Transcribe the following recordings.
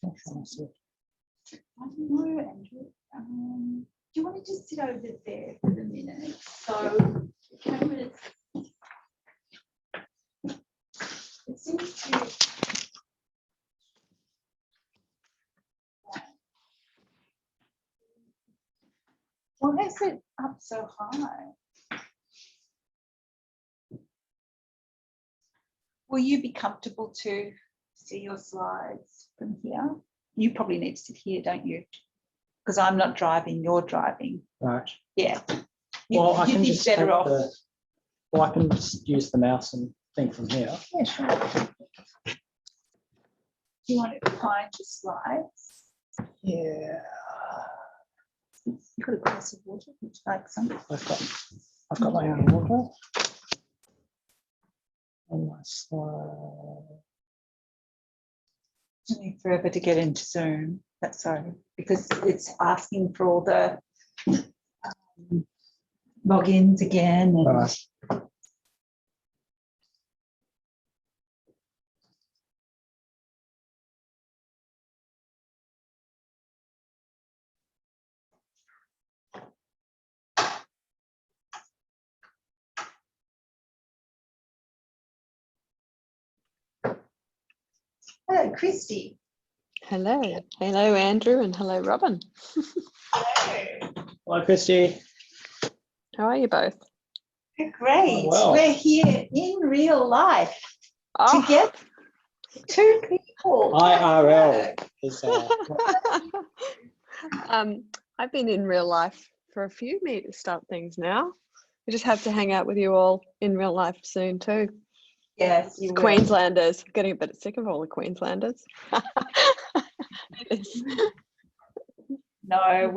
I don't know, Andrew. Do you want to just sit over there for a minute? So, the camera, it seems to. Why is it up so high? Will you be comfortable to see your slides from here? You probably need to sit here, don't you? Because I'm not driving, you're driving. Right. Yeah. Well, I can just take better off. well, I can just use the mouse and think from here. Yeah, sure. Do you want to find your slides? Yeah. You've got a glass of water, would you like some? I've got my own water. And my slide. It took me forever to get into Zoom. That's sorry, because it's asking for all the logins again. And Right. hello, Christy. Hello. Hello, Andrew, and hello, Robin. Hello. Hello, Christy. How are you both? Great. Oh, well. We're here in real life Oh. together. Two people. IRL is I've been in real life for a few meetup things now. We just have to hang out with you all in real life soon too. Yes, you will. Queenslanders. I'm getting a bit sick of all the Queenslanders. No,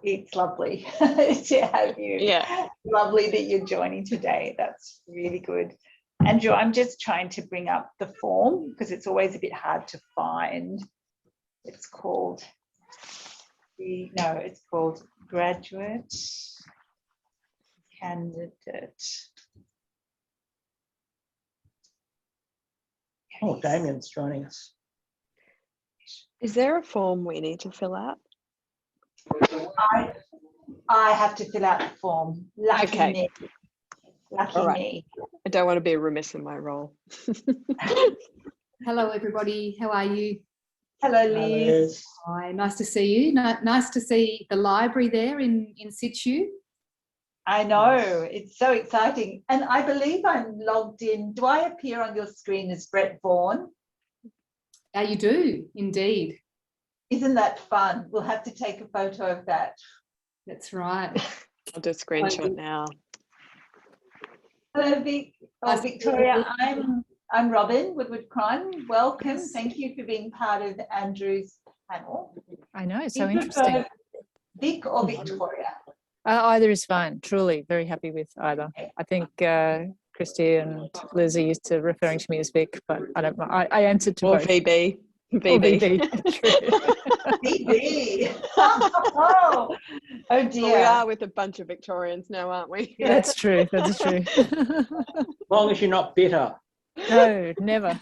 it's lovely to have you. Yeah. Lovely that you're joining today. That's really good. Andrew, I'm just trying to bring up the form because it's always a bit hard to find. It's called graduate candidate. Oh, Damien's joining us. Is there a form we need to fill out? I have to fill out the form. Lucky Okay. me. Lucky All right. me. I don't want to be remiss in my role. Hello, everybody. How are you? Hello, Liz. Hi, nice to see you. Nice to see the library there in situ. I know, it's so exciting. And I believe I'm logged in. Do I appear on your screen as Brett Vaughan? You do, indeed. Isn't that fun? We'll have to take a photo of that. That's right. I'll do a screenshot now. Hello, Vic. Oh, Victoria, I'm Robin Woodward-Crime. Welcome. Yes. Thank you for being part of Andrew's panel. I know, so Do you interesting. prefer Vic or Victoria? Either is fine. Truly, very happy with either. I think Christy and Liz are used to referring to me as Vic, but I don't. I answered to Or both. VB. Or VB. True. VB. Oh Well, dear. we are with a bunch of Victorians now, aren't we? Yeah. That's true. That's true. As long as you're not bitter. No, never.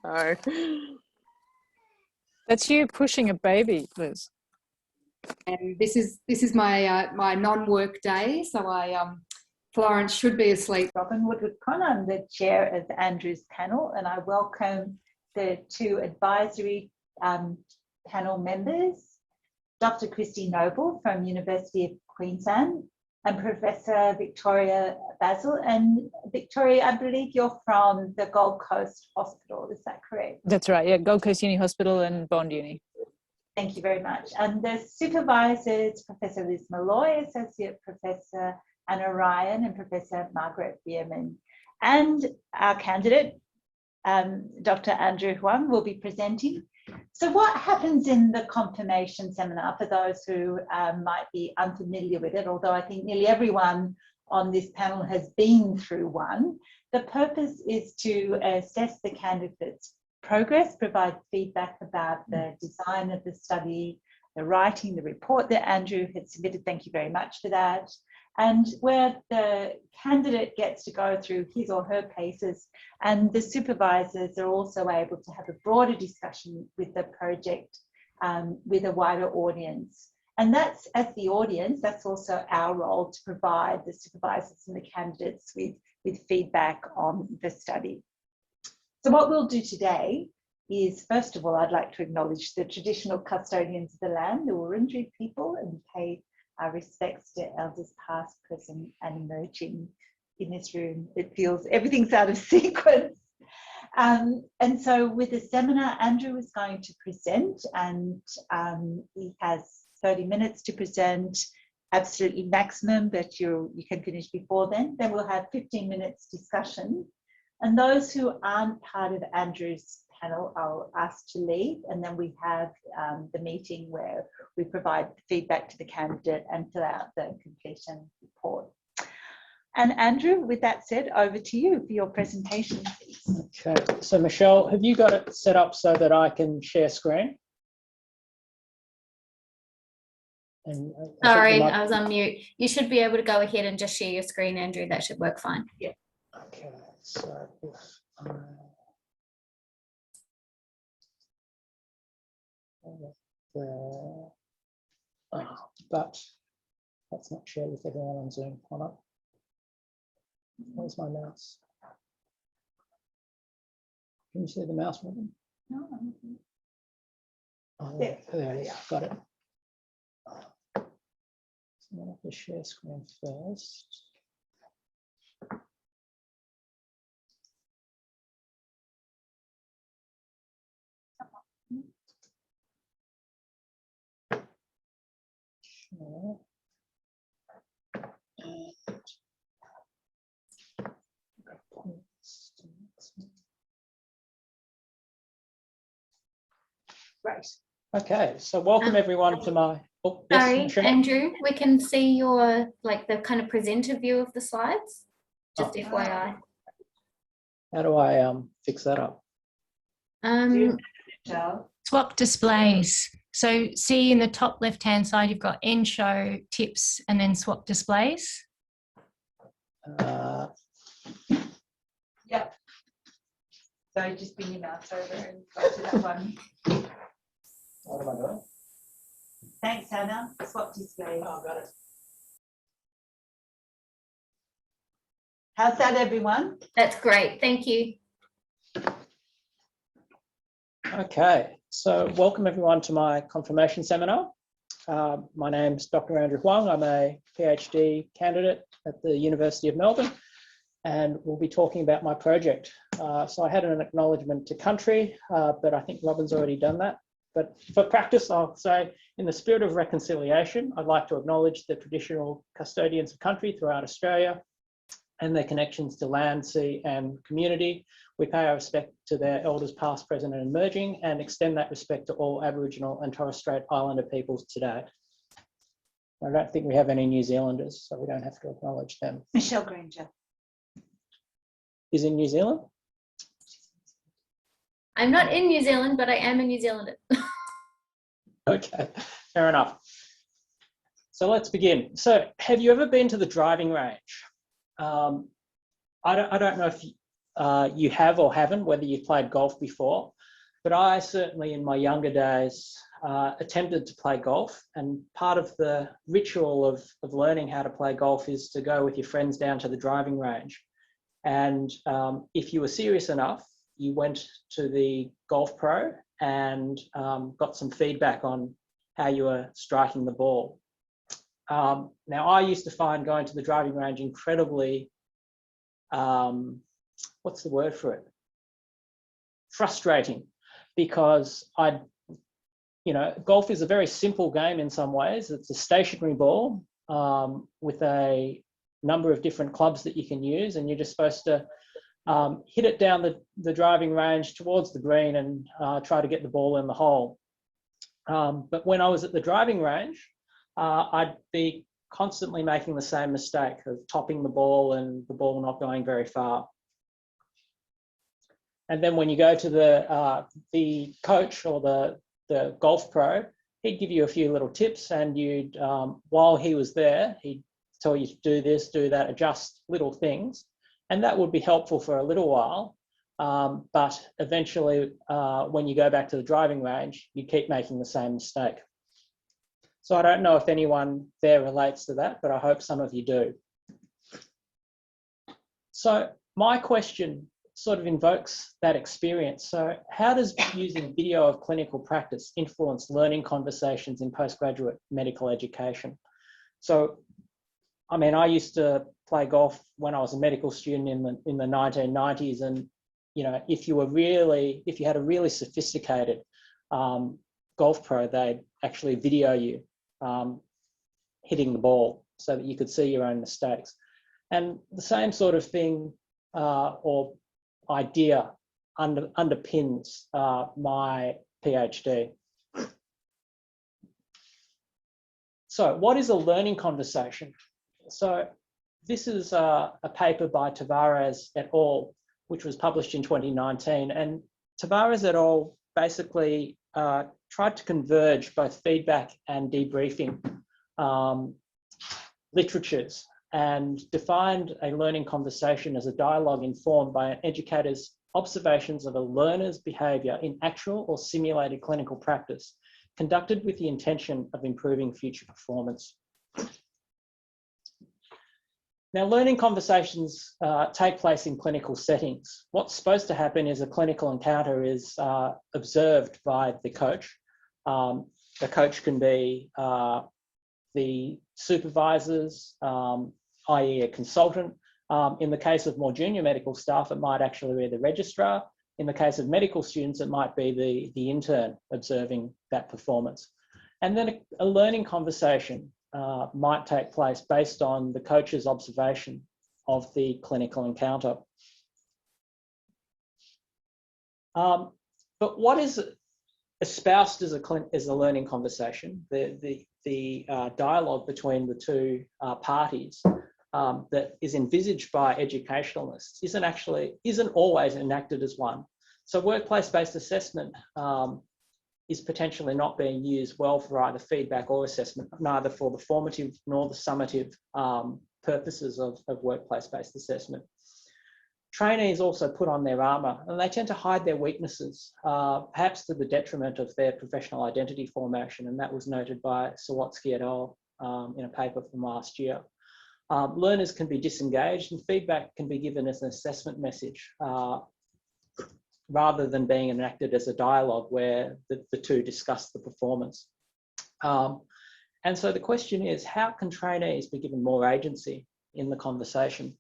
Oh. That's you pushing a baby, Liz. And this is my my non-work day, so Florence should be asleep. Robin Woodward-Crime. I'm the chair of Andrew's panel, and I welcome the two advisory panel members, Dr. Christy Noble from University of Queensland and Professor Victoria Basil. And Victoria, I believe you're from the Gold Coast Hospital, is that correct? That's right. Yeah, Gold Coast Uni Hospital and Bond Uni. Thank you very much. And the supervisors, Professor Liz Malloy, Associate Professor Anna Ryan and Professor Margaret Bierman. And our candidate, Dr. Andrew Huang, will be presenting. So what happens in the confirmation seminar for those who might be unfamiliar with it, although I think nearly everyone on this panel has been through one, the purpose is to assess the candidate's progress, provide feedback about the design of the study, the writing, the report that Andrew had submitted. Thank you very much for that. and where the candidate gets to go through his or her paces, and the supervisors are also able to have a broader discussion with the project with a wider audience. And that's, as the audience, that's also our role to provide the supervisors and the candidates with feedback on the study. So what we'll do today is, first of all, I'd like to acknowledge the traditional custodians of the land, the Wurundjeri people, and pay our respects to elders past, present, and emerging in this room. It feels everything's out of sequence. And so with the seminar, Andrew is going to present, and he has 30 minutes to present, absolutely maximum, but you can finish before then. Then we'll have 15 minutes discussion. And those who aren't part of Andrew's panel, I'll ask to leave. And then we have the meeting where we provide feedback to the candidate and fill out the completion report. And Andrew, with that said, over to you for your presentation, please. Okay, so Michelle, have you got it set up so that I can share screen? And sorry, I was on mute. You should be able to go ahead and just share your screen, Andrew. That should work fine. Yeah. Okay, so if but let's not share with everyone on Zoom. Hold on. Where's my mouse? Can you see the mouse moving? No. Oh, there it is. Got it. So I'm going to have to share screen first. Sure. Great. Okay, so welcome everyone to my. Oh, yes, Sorry, Michelle? Andrew, we can see your, like, the kind of presenter view of the slides, just Oh. FYI. How do I fix that up? Michelle. Swap displays. So see in the top left-hand side, you've got end show, tips, and then swap displays. Yep. So just bring your mouse over and go to that one. What am I doing? Thanks, Hannah. Swap displays. Oh, got it. How's that, everyone? That's great. Thank you. Okay, so welcome everyone to my confirmation seminar. My name's Dr. Andrew Huang. I'm a PhD candidate at the University of Melbourne, and we'll be talking about my project. So I had an acknowledgement to country, but I think Robin's already done that. But for practice, I'll say, in the spirit of reconciliation, I'd like to acknowledge the traditional custodians of country throughout Australia and their connections to land, sea, and community. We pay our respect to their elders past, present, and emerging, and extend that respect to all Aboriginal and Torres Strait Islander peoples today. I don't think we have any New Zealanders, so we don't have to acknowledge them. Michelle Granger. Is in New Zealand? I'm not in New Zealand, but I am a New Zealander. Okay, fair enough. So let's begin. So have you ever been to the driving range? I don't know if you have or haven't, whether you've played golf before, but I certainly in my younger days attempted to play golf, and part of the ritual of learning how to play golf is to go with your friends down to the driving range. And if you were serious enough, you went to the golf pro and got some feedback on how you were striking the ball. Now, I used to find going to the driving range incredibly, what's the word for it? Frustrating, because golf is a very simple game in some ways. It's a stationary ball with a number of different clubs that you can use, and you're just supposed to hit it down the driving range towards the green and try to get the ball in the hole. But when I was at the driving range, I'd be constantly making the same mistake of topping the ball and the ball not going very far. And then when you go to the coach or the golf pro, he'd give you a few little tips, and you'd while he was there, he'd tell you to do this, do that, adjust little things. And that would be helpful for a little while. But eventually, when you go back to the driving range, you keep making the same mistake. So I don't know if anyone there relates to that, but I hope some of you do. So my question sort of invokes that experience. So how does using video of clinical practice influence learning conversations in postgraduate medical education? So, I mean, I used to play golf when I was a medical student in the 1990s, and if you had a really sophisticated golf pro, they'd actually video you hitting the ball so that you could see your own mistakes. And the same sort of thing or idea underpins my PhD. So what is a learning conversation? So this is a paper by Tavares et al., which was published in 2019. And Tavares et al. Basically tried to converge both feedback and debriefing literatures and defined a learning conversation as a dialogue informed by an educator's observations of a learner's behaviour in actual or simulated clinical practice, conducted with the intention of improving future performance. Now, learning conversations take place in clinical settings. What's supposed to happen is a clinical encounter is observed by the coach. The coach can be the supervisors, i.e. a consultant. In the case of more junior medical staff, it might actually be the registrar. In the case of medical students, it might be the intern observing that performance. And then a learning conversation might take place based on the coach's observation of the clinical encounter. But what is espoused as a learning conversation, the dialogue between the two parties that is envisaged by educationalists isn't always enacted as one. So workplace-based assessment is potentially not being used well for either feedback or assessment, neither for the formative nor the summative purposes of workplace-based assessment. Trainees also put on their armour and they tend to hide their weaknesses, perhaps to the detriment of their professional identity formation, and that was noted by Sawatsky et al. In a paper from last year. Learners can be disengaged and feedback can be given as an assessment message rather than being enacted as a dialogue where the two discuss the performance. And so the question is, how can trainees be given more agency in the conversation?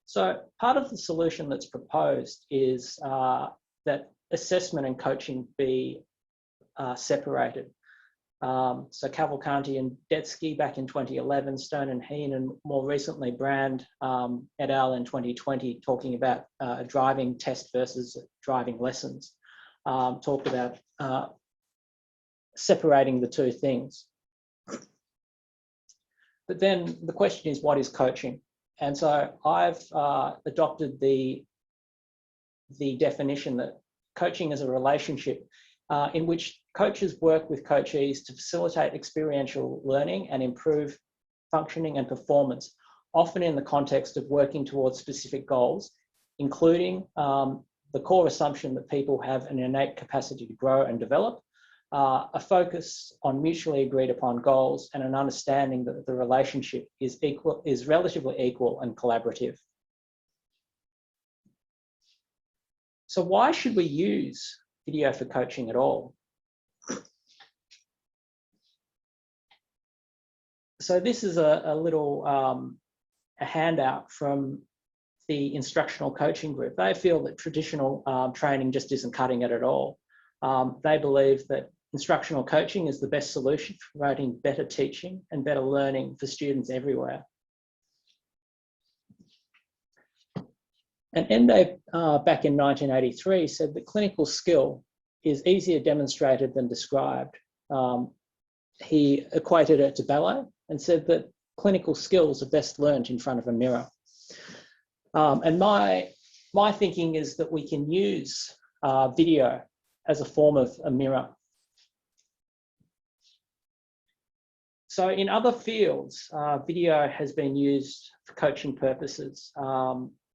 So part of the solution that's proposed is that assessment and coaching be separated. So Cavalcanti and Detsky back in 2011, Stone and Heen, and more recently Brand et al. In 2020, talking about driving test versus driving lessons, talked about separating the two things. But then the question is, what is coaching? And so I've adopted the definition that coaching is a relationship in which coaches work with coachees to facilitate experiential learning and improve functioning and performance, often in the context of working towards specific goals, including the core assumption that people have an innate capacity to grow and develop, a focus on mutually agreed upon goals, and an understanding that the relationship is relatively equal and collaborative. So why should we use video for coaching at all? So this is a little a handout from the instructional coaching group. They feel that traditional training just isn't cutting it at all. They believe that instructional coaching is the best solution for promoting better teaching and better learning for students everywhere. And Ende, back in 1983, said that clinical skill is easier demonstrated than described. He equated it to ballet and said that clinical skills are best learned in front of a mirror. And my thinking is that we can use video as a form of a mirror. So in other fields, video has been used for coaching purposes.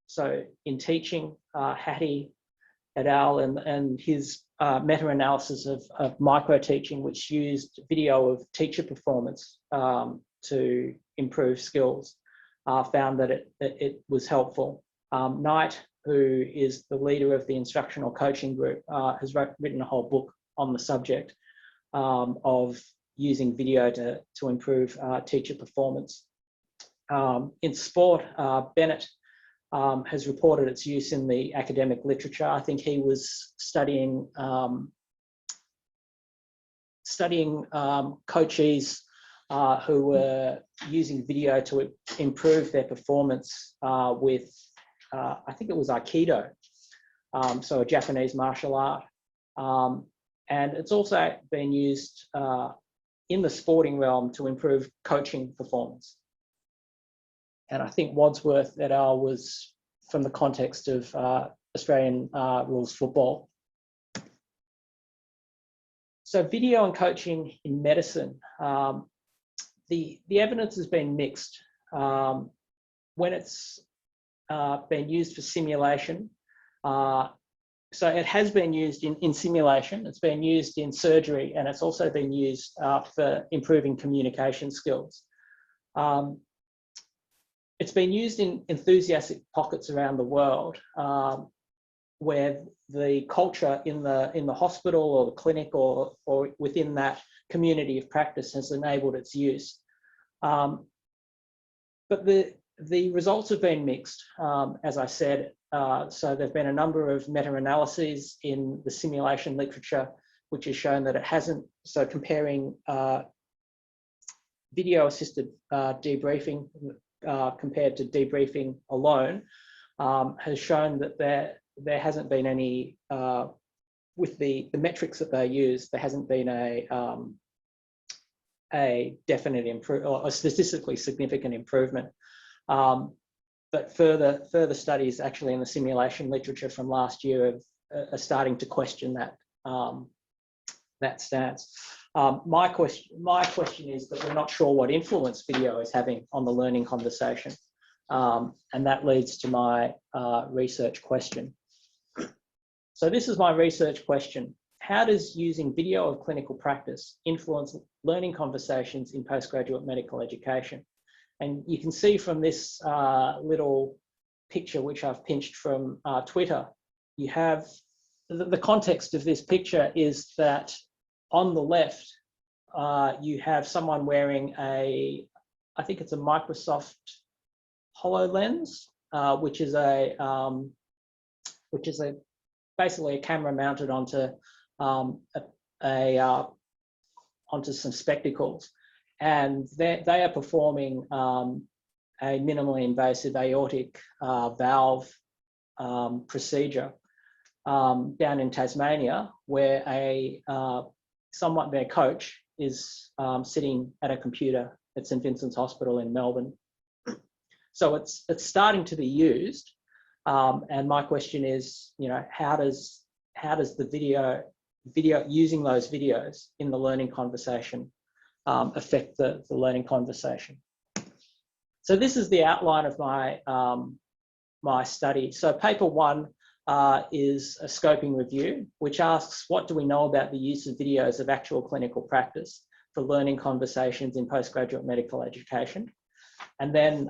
So in teaching, Hattie et al. And his meta-analysis of micro-teaching, which used video of teacher performance to improve skills, found that it was helpful. Knight, who is the leader of the instructional coaching group, has written a whole book on the subject of using video to improve teacher performance. In sport, Bennett has reported its use in the academic literature. I think he was studying coachees who were using video to improve their performance with, I think it was Aikido, so a Japanese martial art. And it's also been used in the sporting realm to improve coaching performance. And I think Wadsworth et al. Was from the context of Australian rules football. So video and coaching in medicine, the evidence has been mixed. When it's been used for simulation, so it has been used in simulation, it's been used in surgery, and it's also been used for improving communication skills. It's been used in enthusiastic pockets around the world where the culture in the hospital or the clinic or within that community of practice has enabled its use. But the results have been mixed, as I said. So there have been a number of meta-analyses in the simulation literature, which has shown that it hasn't. So comparing video-assisted debriefing compared to debriefing alone has shown that there hasn't been any, with the metrics that they use, there hasn't been a definite improvement or a statistically significant improvement. But further studies actually in the simulation literature from last year are starting to question that stance. My question is that we're not sure what influence video is having on the learning conversation. And that leads to my research question. So this is my research question. How does using video of clinical practice influence learning conversations in postgraduate medical education? And you can see from this little picture, which I've pinched from Twitter, you have the context of this picture is that on the left, you have someone wearing I think it's a Microsoft HoloLens, which is basically a camera mounted onto onto some spectacles, and they are performing a minimally invasive aortic valve procedure down in Tasmania, where their coach is sitting at a computer at St Vincent's Hospital in Melbourne. So it's starting to be used, and my question is, how does the video using those videos in the learning conversation affect the learning conversation? So this is the outline of my my study. So paper one is a scoping review, which asks, what do we know about the use of videos of actual clinical practice for learning conversations in postgraduate medical education? And then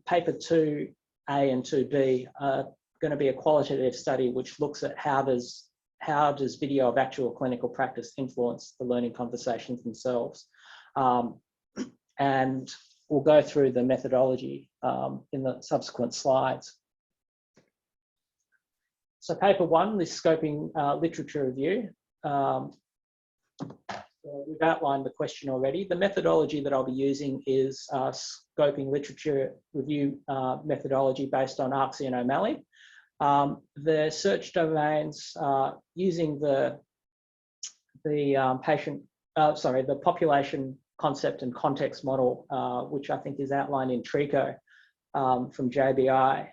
paper 2A and 2B are going to be a qualitative study which looks at how does video of actual clinical practice influence the learning conversations themselves. And we'll go through the methodology in the subsequent slides. So paper one, this scoping literature review. We've outlined the question already. The methodology that I'll be using is scoping literature review methodology based on Arksey and O'Malley. The search domains using the population concept and context model, which I think is outlined in TRICO from JBI,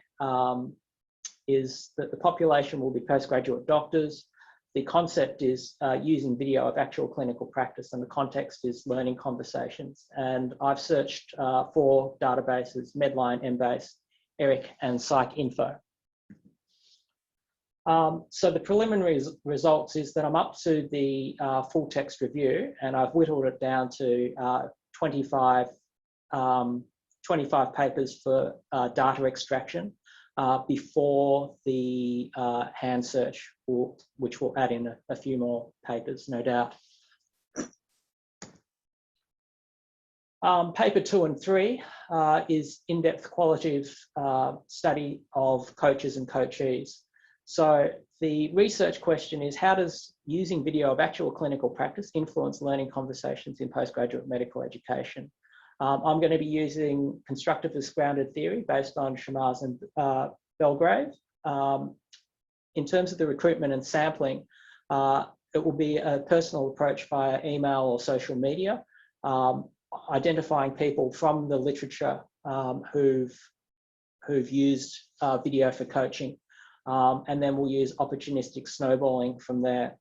is that the population will be postgraduate doctors, the concept is using video of actual clinical practice, and the context is learning conversations. And I've searched for databases, Medline, Embase, ERIC, and PsycInfo. So the preliminary results is that I'm up to the full text review, and I've whittled it down to 25 papers for data extraction before the hand search, which will add in a few more papers, no doubt. Paper 2 and 3 is in-depth qualitative study of coaches and coachees. So the research question is, how does using video of actual clinical practice influence learning conversations in postgraduate medical education? I'm going to be using constructivist grounded theory based on Shamaz and Belgrave. In terms of the recruitment and sampling, it will be a personal approach via email or social media, identifying people from the literature who've used video for coaching. And then we'll use opportunistic snowballing from there.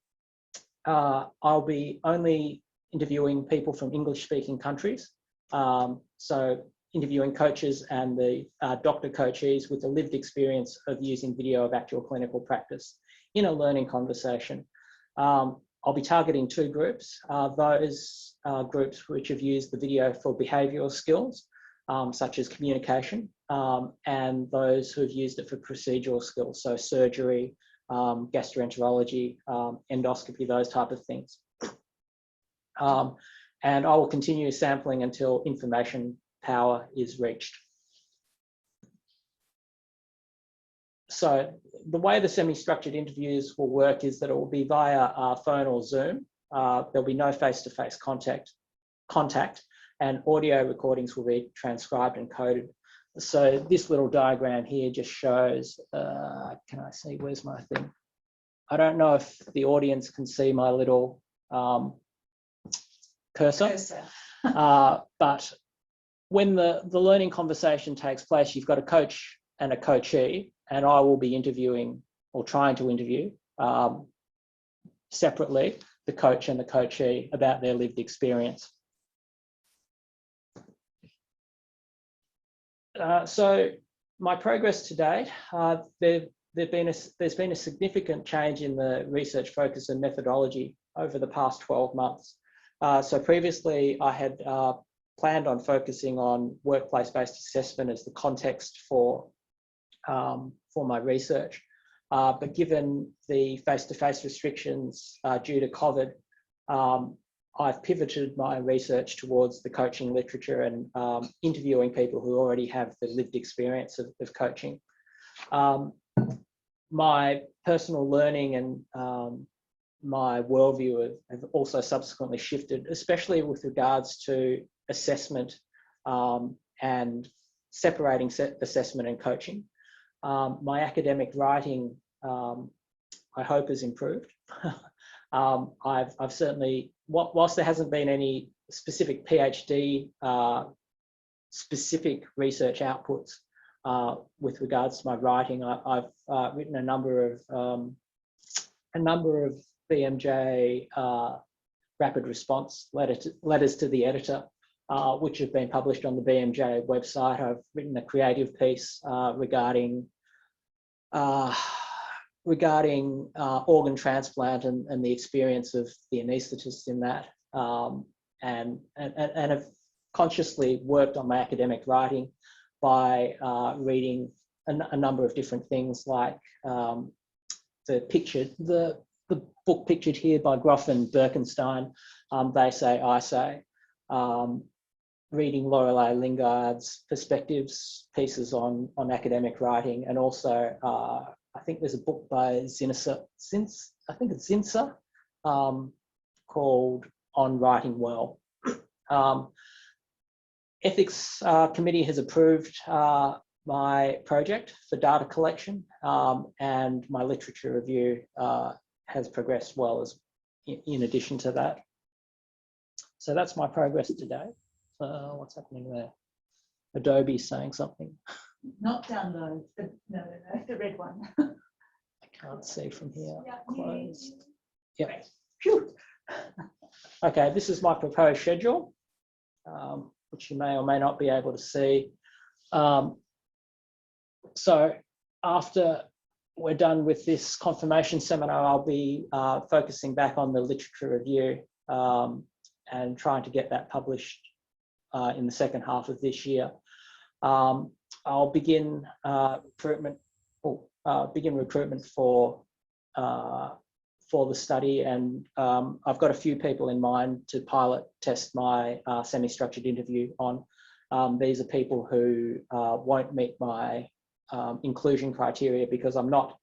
I'll be only interviewing people from English-speaking countries. So interviewing coaches and the doctor coachees with the lived experience of using video of actual clinical practice in a learning conversation. I'll be targeting 2 groups, those groups which have used the video for behavioural skills, such as communication, and those who have used it for procedural skills, so surgery, gastroenterology, endoscopy, those type of things. And I will continue sampling until information power is reached. So the way the semi-structured interviews will work is that it will be via phone or Zoom. There'll be no face-to-face contact, and audio recordings will be transcribed and coded. So this little diagram here just shows, can I see, where's my thing? I don't know if the audience can see my little cursor. But when the learning conversation takes place, you've got a coach and a coachee, and I will be interviewing or trying to interview separately the coach and the coachee about their lived experience. So my progress to date, there's been a significant change in the research focus and methodology over the past 12 months. So previously I had planned on focusing on workplace-based assessment as the context for my research. But given the face-to-face restrictions due to COVID, I've pivoted my research towards the coaching literature and interviewing people who already have the lived experience of coaching. My personal learning and my worldview have also subsequently shifted, especially with regards to assessment and separating assessment and coaching. My academic writing, I hope, has improved. I've certainly, whilst there hasn't been any specific PhD specific research outputs with regards to my writing, I've written a number of BMJ rapid response letters to the editor, which have been published on the BMJ website. I've written a creative piece regarding organ transplant and the experience of the anaesthetist in that, and have consciously worked on my academic writing by reading a number of different things, like the book pictured here by Groff and Birkenstein, They Say, I Say, reading Lorelei Lingard's perspectives pieces on academic writing, and also I think there's a book by Zinsa, called On Writing Well. Ethics committee has approved my project for data collection, and my literature review has progressed well as in addition to that. So that's my progress today. What's happening there? Adobe's saying something. Not download, no, the red one. I can't see from here. Yeah, Close. Yeah. Phew. Okay, this is my proposed schedule, which you may or may not be able to see. So after we're done with this confirmation seminar, I'll be focusing back on the literature review and trying to get that published in the second half of this year. I'll begin recruitment for the study, and I've got a few people in mind to pilot test my semi-structured interview on. These are people who won't meet my inclusion criteria, because I'm not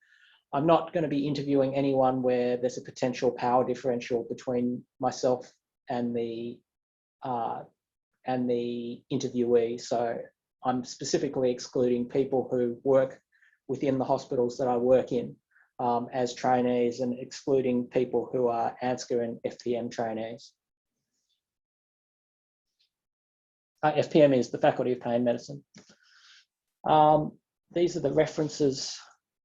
going to be interviewing anyone where there's a potential power differential between myself and the interviewee. So I'm specifically excluding people who work within the hospitals that I work in as trainees, and excluding people who are ANSCA and FPM trainees. FPM is the Faculty of Pain Medicine. These are the references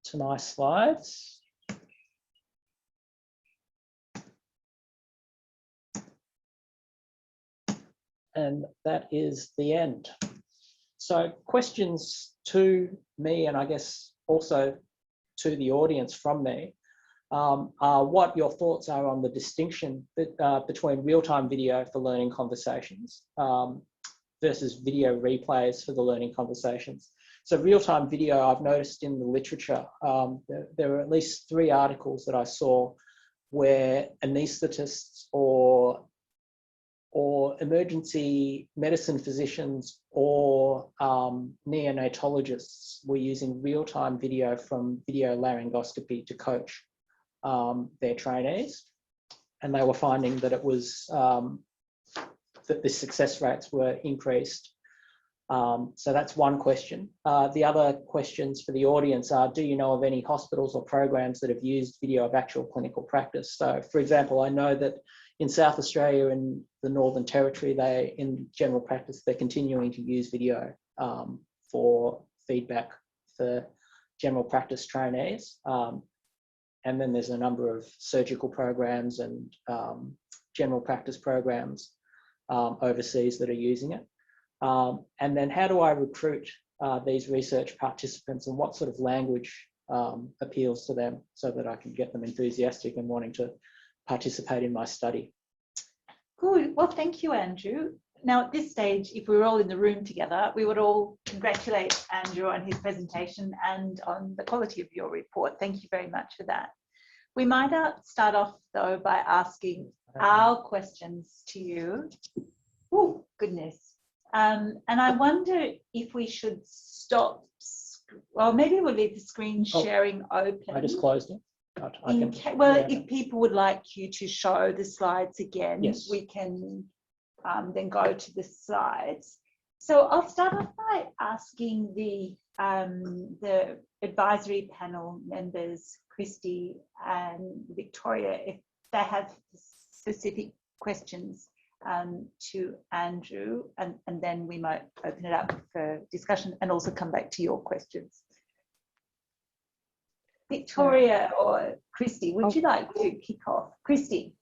to my slides. And that is the end. So questions to me, and I guess also to the audience from me, are what your thoughts are on the distinction between real-time video for learning conversations versus video replays for the learning conversations. So real-time video, I've noticed in the literature, there are at least 3 articles that I saw where anaesthetists or emergency medicine physicians or neonatologists were using real-time video from video laryngoscopy to coach their trainees, and they were finding that it was that the success rates were increased. So that's one question. The other questions for the audience are, do you know of any hospitals or programs that have used video of actual clinical practice? So for example, I know that in South Australia and the Northern Territory, in general practice, they're continuing to use video for feedback for general practice trainees. And then there's a number of surgical programs and general practice programs overseas that are using it. And then how do I recruit these research participants, and what sort of language appeals to them so that I can get them enthusiastic and wanting to participate in my study? Good. Well, thank you, Andrew. Now, at this stage, if we were all in the room together, we would all congratulate Andrew on his presentation and on the quality of your report. Thank you very much for that. We might start off, though, by asking our questions to you. Oh, goodness. And I wonder if we should stop, well, maybe we'll leave the screen sharing open. I just closed it. If people would like you to show the slides again, yes, we can then go to the slides. So I'll start off by asking the advisory panel members, Christy and Victoria, if they have specific questions to Andrew, and then we might open it up for discussion and also come back to your questions. Victoria or Christy, would you like to kick off? Christy.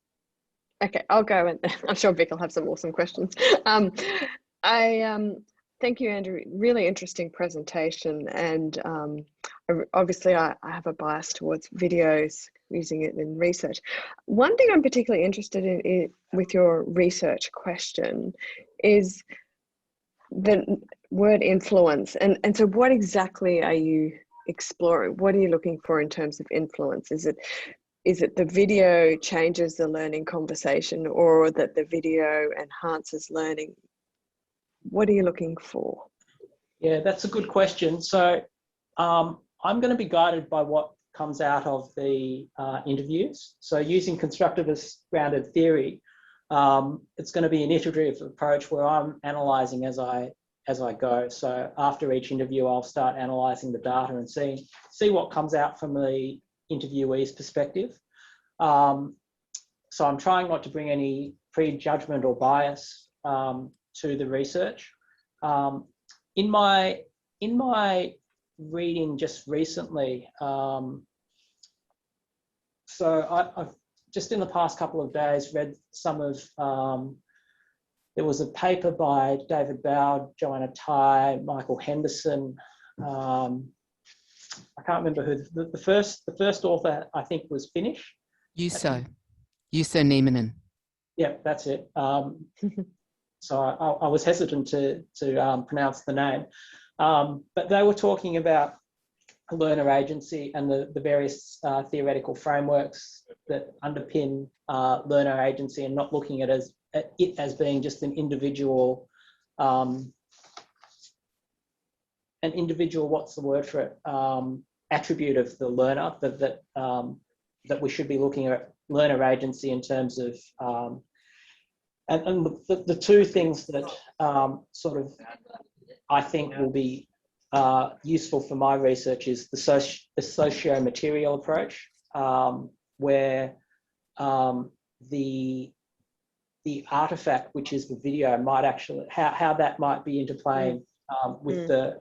Okay, I'll go, and I'm sure Vic will have some awesome questions. Thank you, Andrew. Really interesting presentation, and obviously I have a bias towards videos, using it in research. One thing I'm particularly interested in with your research question is the word influence, and so what exactly are you exploring? What are you looking for in terms of influence? Is it the video changes the learning conversation, or that the video enhances learning? What are you looking for? Yeah, that's a good question. So I'm going to be guided by what comes out of the interviews. So using constructivist grounded theory, it's going to be an iterative approach where I'm analysing as I go. So after each interview, I'll start analysing the data and see what comes out from the interviewee's perspective. So I'm trying not to bring any prejudgment or bias to the research. In my reading just recently, so just in the past couple of days read some of, there was a paper by David Bowd, Joanna Tai, Michael Henderson. I can't remember who the first author, I think, was Finnish. Juuso Nieminen. Yeah, that's it. So I was hesitant to pronounce the name, but they were talking about learner agency and the various theoretical frameworks that underpin learner agency, and not looking at it as being just an individual, what's the word for it? Attribute of the learner, that we should be looking at learner agency in terms of, and the two things that sort of I think will be useful for my research is the socio-material approach, where the artifact, which is the video, might actually, how that might be interplaying with the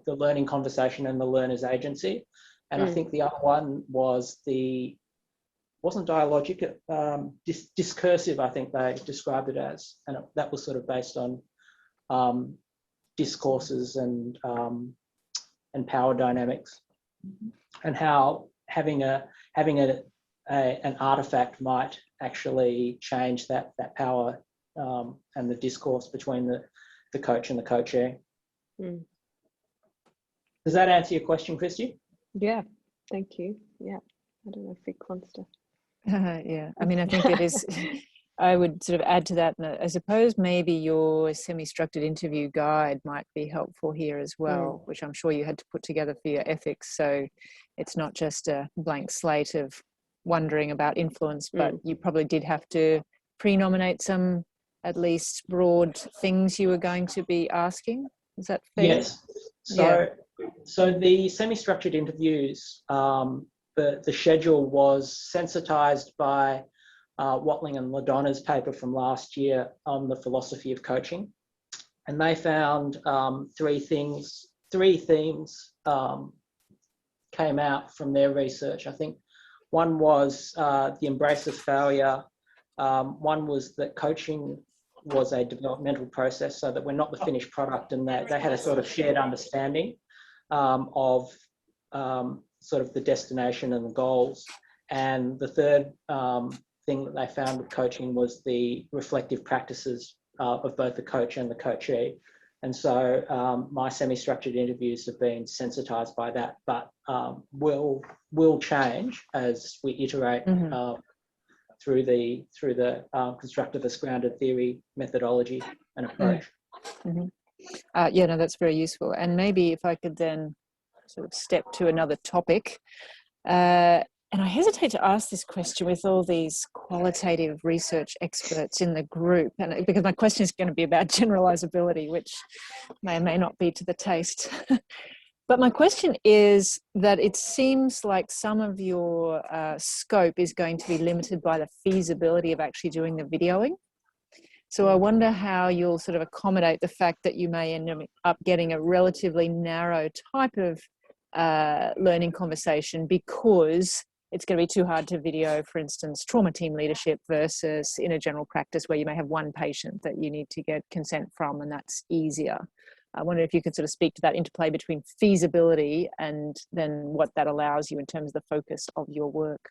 learning conversation and the learner's agency. And I think the other one was wasn't dialogic, discursive, I think they described it as, and that was sort of based on discourses and power dynamics, and how having an artifact might actually change that power and the discourse between the coach and the coachee. Does that answer your question, Christy? Yeah, thank you. Yeah, I don't know if it wants to. Yeah, I mean, I think it is. I would sort of add to that, and I suppose maybe your semi-structured interview guide might be helpful here as well, which I'm sure you had to put together for your ethics. So it's not just a blank slate of wondering about influence, but you probably did have to pre-nominate some at least broad things you were going to be asking. Is that fair? Yes. So the semi-structured interviews, the schedule was sensitized by Watling and Ladonna's paper from last year on the philosophy of coaching. And they found three themes came out from their research. I think one was the embrace of failure. One was that coaching was a developmental process, so that we're not the finished product, and they had a sort of shared understanding of sort of the destination and the goals. And the third thing that they found with coaching was the reflective practices of both the coach and the coachee. And so my semi-structured interviews have been sensitized by that, but will change as we iterate through the constructivist grounded theory methodology and approach. Yeah, no, that's very useful. And maybe if I could then sort of step to another topic. And I hesitate to ask this question with all these qualitative research experts in the group, and because my question is going to be about generalizability, which may or may not be to the taste. But my question is that it seems like some of your scope is going to be limited by the feasibility of actually doing the videoing. So I wonder how you'll sort of accommodate the fact that you may end up getting a relatively narrow type of learning conversation, because it's going to be too hard to video, for instance, trauma team leadership versus in a general practice where you may have one patient that you need to get consent from, and that's easier. I wonder if you could sort of speak to that interplay between feasibility and then what that allows you in terms of the focus of your work.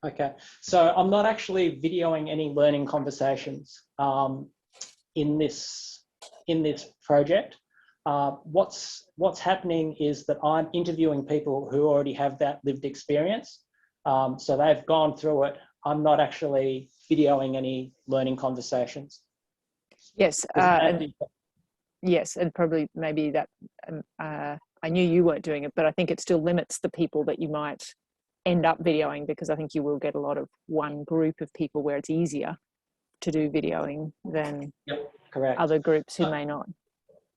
Okay, so I'm not actually videoing any learning conversations in this project. What's happening is that I'm interviewing people who already have that lived experience. So they've gone through it. I'm not actually videoing any learning conversations. Yes, yes, and probably maybe that I knew you weren't doing it, but I think it still limits the people that you might end up videoing, because I think you will get a lot of one group of people where it's easier to do videoing than correct. Other groups who may not.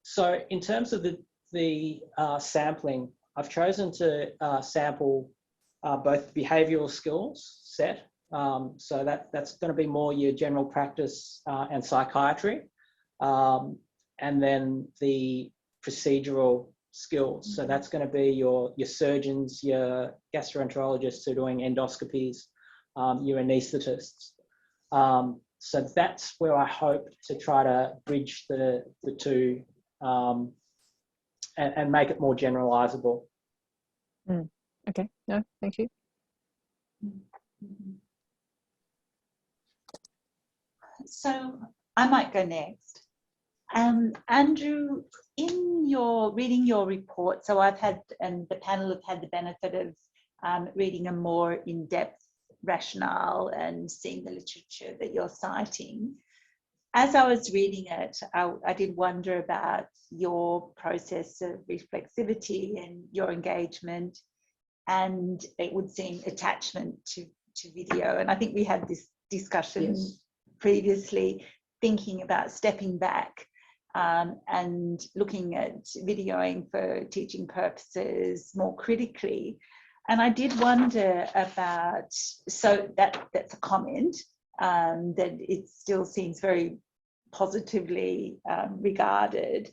So in terms of the sampling, I've chosen to sample both behavioural skills set. So that's going to be more your general practice and psychiatry. And then the procedural skills. So that's going to be your surgeons, your gastroenterologists who are doing endoscopies, your anaesthetists. So that's where I hope to try to bridge the two and make it more generalisable. Okay, no, thank you. So I might go next. Andrew, in your reading your report, so I've had, and the panel have had the benefit of reading a more in-depth rationale and seeing the literature that you're citing. As I was reading it, I did wonder about your process of reflexivity and your engagement, and it would seem attachment to video. And I think we had this discussion previously, thinking about stepping back and looking at videoing for teaching purposes more critically. And I did wonder about, so that's a comment, that it still seems very positively regarded.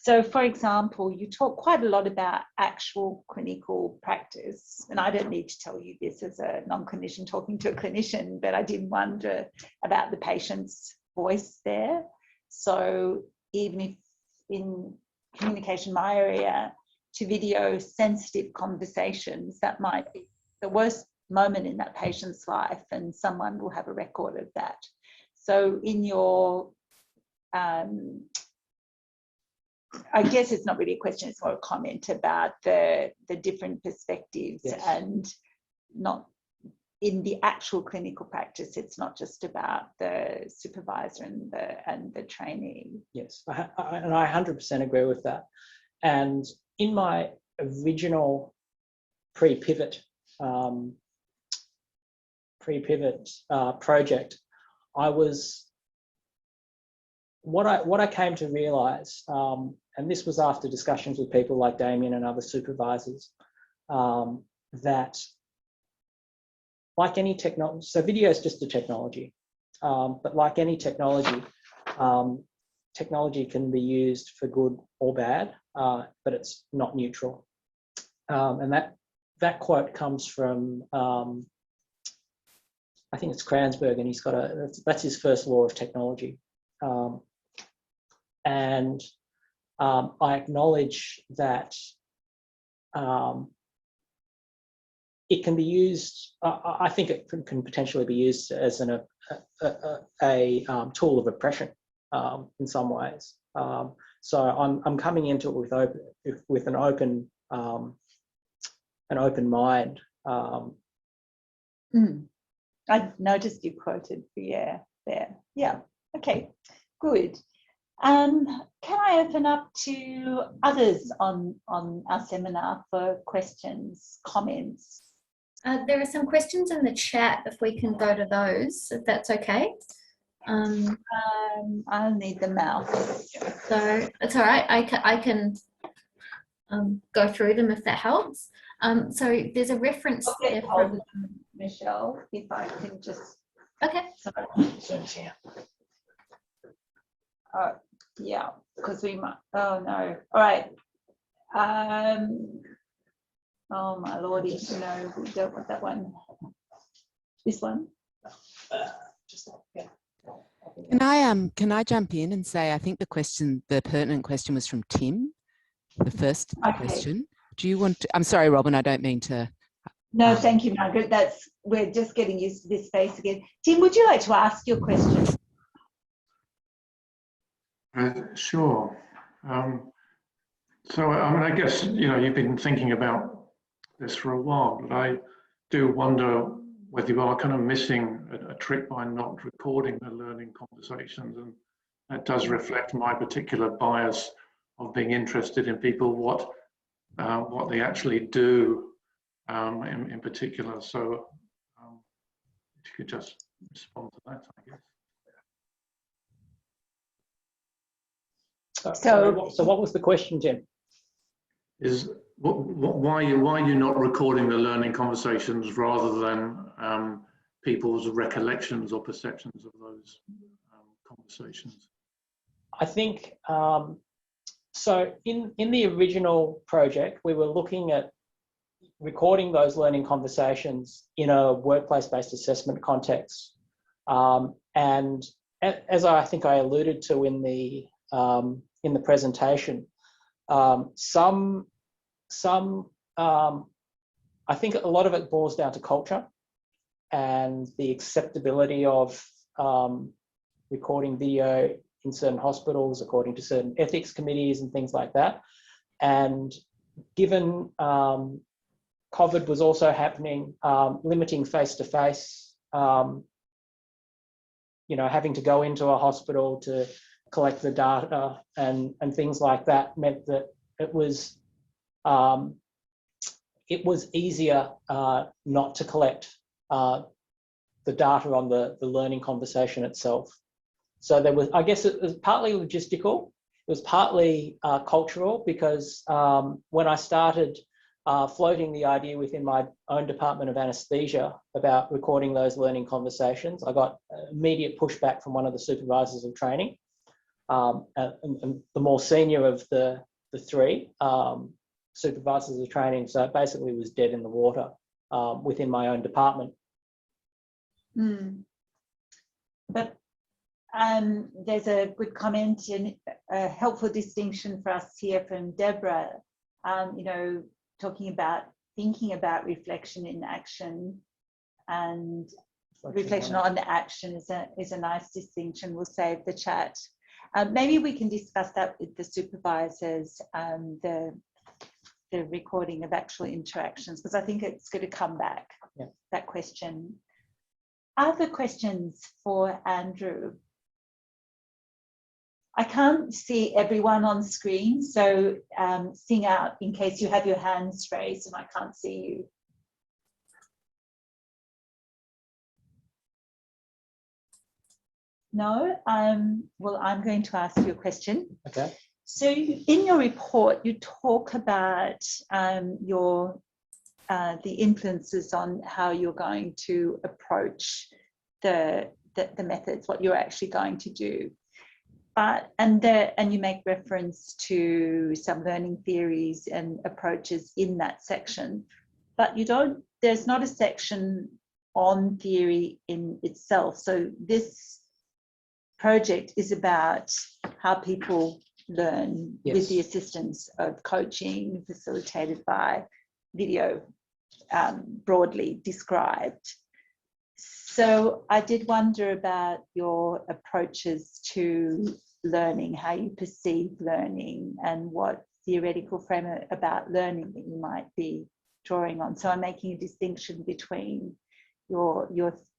So, for example, you talk quite a lot about actual clinical practice, and I don't need to tell you this as a non-clinician talking to a clinician, but I did wonder about the patient's voice there. So even if in communication, my area, to video sensitive conversations, that might be the worst moment in that patient's life, and someone will have a record of that. So in your, I guess it's not really a question, it's more a comment about the different perspectives. Yes. And not in the actual clinical practice, it's not just about the supervisor and the trainee. Yes, and I 100% agree with that. And in my original pre-pivot project, I was, what I came to realise, and this was after discussions with people like Damien and other supervisors, that like any technology, so video is just a technology, but like any technology, technology can be used for good or bad, but it's not neutral. And that quote comes from, I think it's Kranzberg, and he's got that's his first law of technology. And I acknowledge that it can be used, I think it can potentially be used as a tool of oppression in some ways. So I'm coming into it with an open mind. I noticed you quoted Pierre there. Yeah. Okay. Good. Can I open up to others on our seminar for questions, comments? There are some questions in the chat, if we can go to those, if that's okay. I'll need the mouse. So it's all right. I can go through them if that helps. So there's a reference there from Michelle, if I can just. Okay. Sorry. Yeah, because we might. Oh no. All right. Oh my lordy, no, we don't want that one. This one. Can I jump in and say I think the pertinent question was from Tim, the first question. Do you want to, I'm sorry, Robin, I don't mean to. No, thank you, Margaret. We're just getting used to this space again. Tim, would you like to ask your question? Sure. So, I mean, I guess, you've been thinking about this for a while, but I do wonder whether you are kind of missing a trick by not recording the learning conversations. And that does reflect my particular bias of being interested in people, what they actually do in particular. So if you could just respond to that, I guess. So what was the question, Jim? Is why are you not recording the learning conversations rather than people's recollections or perceptions of those conversations? I think so. In the original project, we were looking at recording those learning conversations in a workplace-based assessment context. And as I think I alluded to in the presentation, I think a lot of it boils down to culture and the acceptability of recording video in certain hospitals according to certain ethics committees and things like that. And given COVID was also happening, limiting face-to-face, having to go into a hospital to collect the data and things like that meant that it was easier not to collect the data on the learning conversation itself. So there was, I guess it was partly logistical, it was partly cultural, because when I started floating the idea within my own department of anaesthesia about recording those learning conversations, I got immediate pushback from one of the supervisors of training, and the more senior of the three supervisors of training. So it basically was dead in the water within my own department. But there's a good comment and a helpful distinction for us here from Deborah, thinking about reflection in action, and reflection on the action is a nice distinction. We'll save the chat. Maybe we can discuss that with the supervisors, the recording of actual interactions, because I think it's going to come back, that question. Other questions for Andrew? I can't see everyone on screen, so sing out in case you have your hands raised and I can't see you. No? Well, I'm going to ask you a question. Okay. So in your report, you talk about the influences on how you're going to approach the methods, what you're actually going to do. And you make reference to some learning theories and approaches in that section, but there's not a section on theory in itself. So this project is about how people learn with the assistance of coaching facilitated by video, broadly described. So I did wonder about your approaches to learning, how you perceive learning, and what theoretical framework about learning that you might be drawing on. So I'm making a distinction between your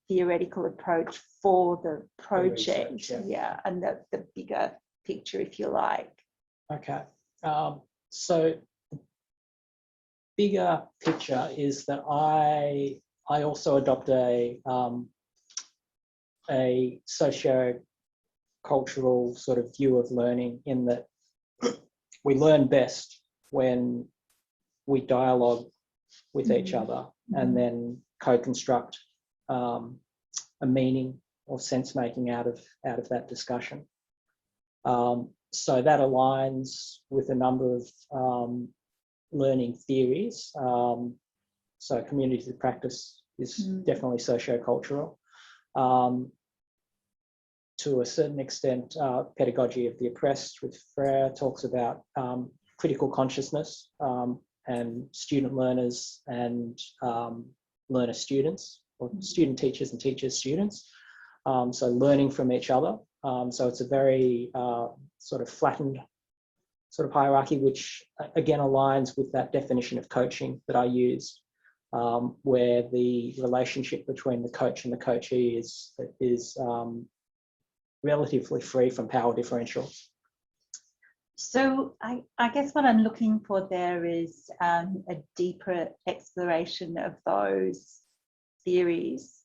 theoretical approach for the project, research, and the bigger picture, if you like. Okay. So the bigger picture is that I also adopt a socio-cultural sort of view of learning, in that we learn best when we dialogue with each other and then co-construct a meaning or sense making out of that discussion. So that aligns with a number of learning theories. So community practice is definitely socio-cultural. To a certain extent, pedagogy of the oppressed with Freire talks about critical consciousness and student learners and learner students, or student teachers and teachers students. So learning from each other. So it's a very sort of flattened sort of hierarchy, which again aligns with that definition of coaching that I used, where the relationship between the coach and the coachee is relatively free from power differentials. So I guess what I'm looking for there is a deeper exploration of those theories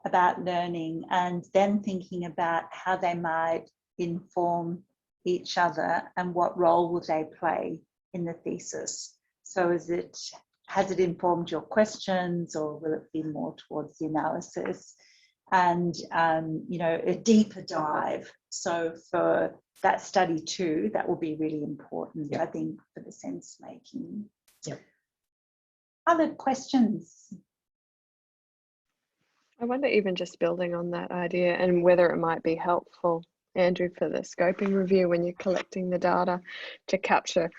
about learning, and then thinking about how they might inform each other and what role will they play in the thesis. So has it informed your questions, or will it be more towards the analysis? And a deeper dive. So for that study too, that will be really important, I think, for the sense making. Other questions? I wonder, even just building on that idea and whether it might be helpful, Andrew, for the scoping review when you're collecting the data to capture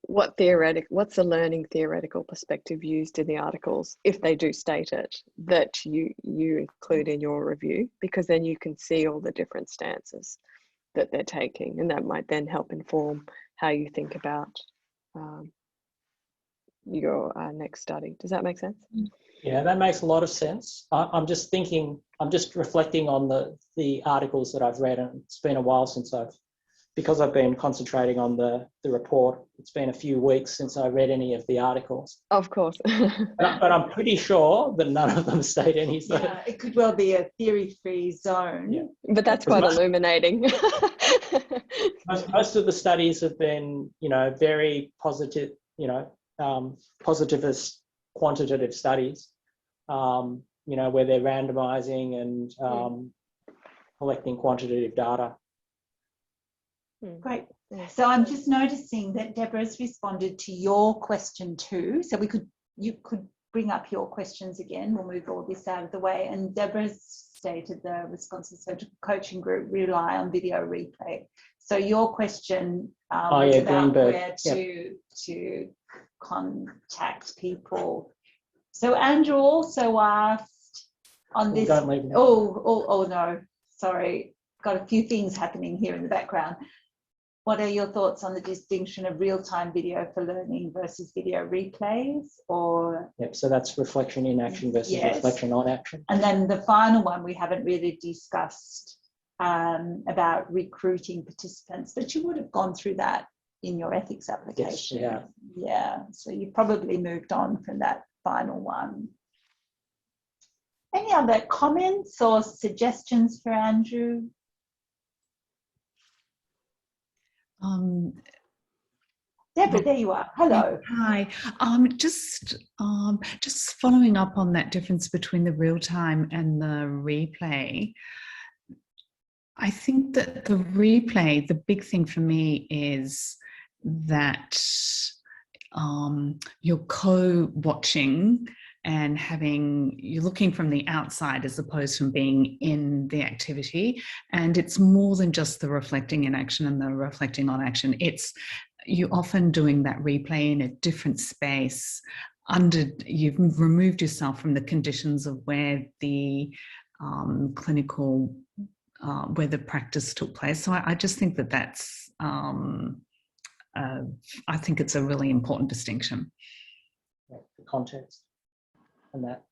what's the learning theoretical perspective used in the articles, if they do state it, that you include in your review, because then you can see all the different stances that they're taking, and that might then help inform how you think about your next study. Does that make sense? Yeah, that makes a lot of sense. I'm just reflecting on the articles that I've read, and it's been a while since because I've been concentrating on the report, it's been a few weeks since I read any of the articles. Of course. but I'm pretty sure that none of them state any. So. Yeah, it could well be a theory-free zone. Yeah. But that's quite illuminating. Most of the studies have been, very positive, positivist quantitative studies, where they're randomizing and collecting quantitative data. Great. So I'm just noticing that Deborah's responded to your question too. So you could bring up your questions again. We'll move all this out of the way. And Deborah's stated the responses to the coaching group rely on video replay. So your question was about where to contact people. So Andrew also asked on this. Don't leave them. Oh no, sorry. Got a few things happening here in the background. What are your thoughts on the distinction of real-time video for learning versus video replays? Yep, so that's reflection in action versus reflection on action. And then the final one we haven't really discussed about recruiting participants, but you would have gone through that in your ethics application. Yes, yeah, so you probably moved on from that final one. Any other comments or suggestions for Andrew? Deborah, there you are. Hello. Hi. Just following up on that difference between the real time and the replay. I think that the replay, the big thing for me is that you're co-watching and you're looking from the outside as opposed to being in the activity. And it's more than just the reflecting in action and the reflecting on action. You're often doing that replay in a different space. You've removed yourself from the conditions of where the clinical, where the practice took place. So I just think that's, I think it's a really important distinction. The context and that.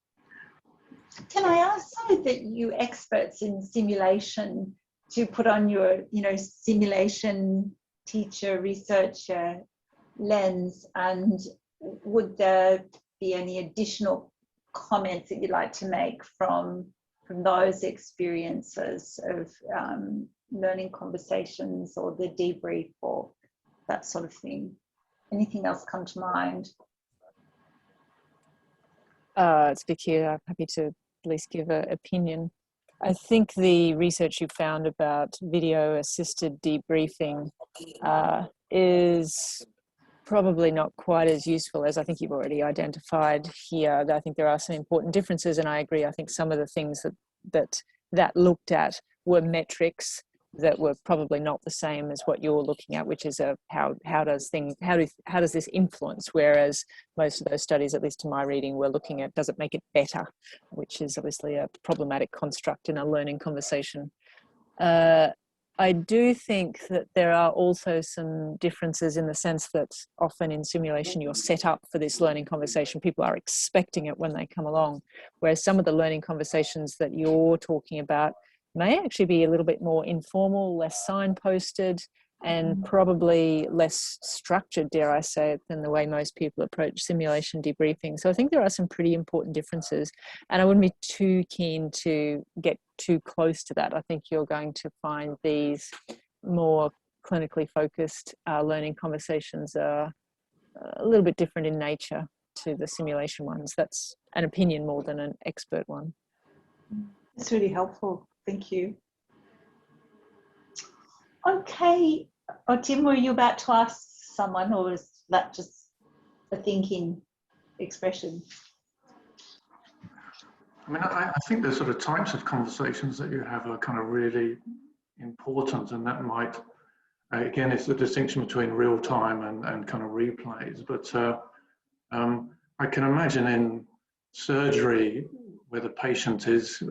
Can I ask so that you experts in simulation to put on your, simulation teacher, researcher lens, and would there be any additional comments that you'd like to make from those experiences of learning conversations or the debrief or that sort of thing? Anything else come to mind? It's Vicky. I'm happy to at least give an opinion. I think the research you found about video-assisted debriefing is probably not quite as useful as I think you've already identified here. I think there are some important differences, and I agree. I think some of the things that looked at were metrics that were probably not the same as what you're looking at, which is how does this influence? Whereas most of those studies, at least to my reading, were looking at does it make it better, which is obviously a problematic construct in a learning conversation. I do think that there are also some differences in the sense that often in simulation you're set up for this learning conversation. People are expecting it when they come along, whereas some of the learning conversations that you're talking about may actually be a little bit more informal, less signposted, and probably less structured, dare I say it, than the way most people approach simulation debriefing. So I think there are some pretty important differences, and I wouldn't be too keen to get too close to that. I think you're going to find these more clinically focused learning conversations are a little bit different in nature to the simulation ones. That's an opinion more than an expert one. That's really helpful. Thank you. Okay. Tim, were you about to ask someone, or was that just a thinking? expression. I mean, I think the sort of types of conversations that you have are kind of really important, and that might, again, it's the distinction between real time and kind of replays. But I can imagine in surgery where the patient is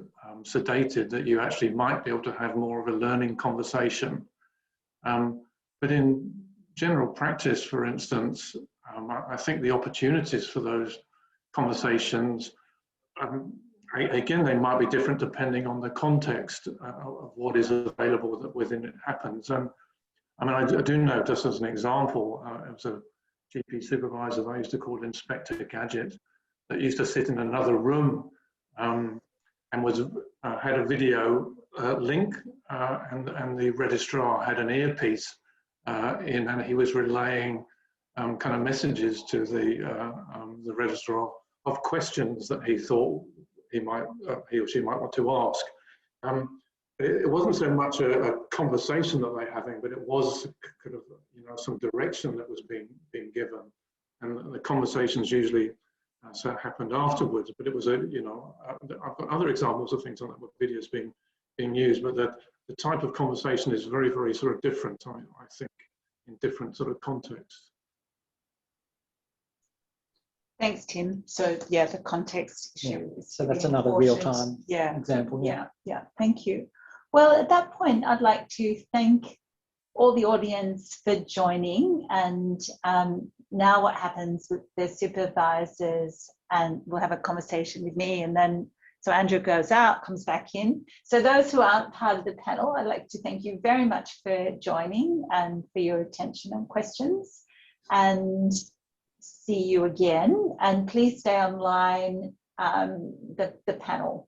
sedated that you actually might be able to have more of a learning conversation. But in general practice, for instance, I think the opportunities for those conversations, again, they might be different depending on the context of what is available that within it happens. And I mean, I do know, just as an example, it was a GP supervisor that I used to call Inspector Gadget that used to sit in another room and was had a video link, and the registrar had an earpiece in, and he was relaying kind of messages to the registrar of questions that he thought he or she might want to ask. It wasn't so much a conversation that they're having, but it was kind of, you know, some direction that was being given, and the conversations usually happened afterwards. But it was you know, I've got other examples of things like that with videos being used, but the type of conversation is very, very sort of different, I think, in different sort of contexts. Thanks, Tim. So yeah, the context issue is so that's really another important. real-time example. Yeah, thank you. Well, at that point, I'd like to thank all the audience for joining, and now what happens with the supervisors, and we'll have a conversation with me, and then so Andrew goes out, comes back in. So those who aren't part of the panel, I'd like to thank you very much for joining and for your attention and questions, and see you again. And please stay online, the panel.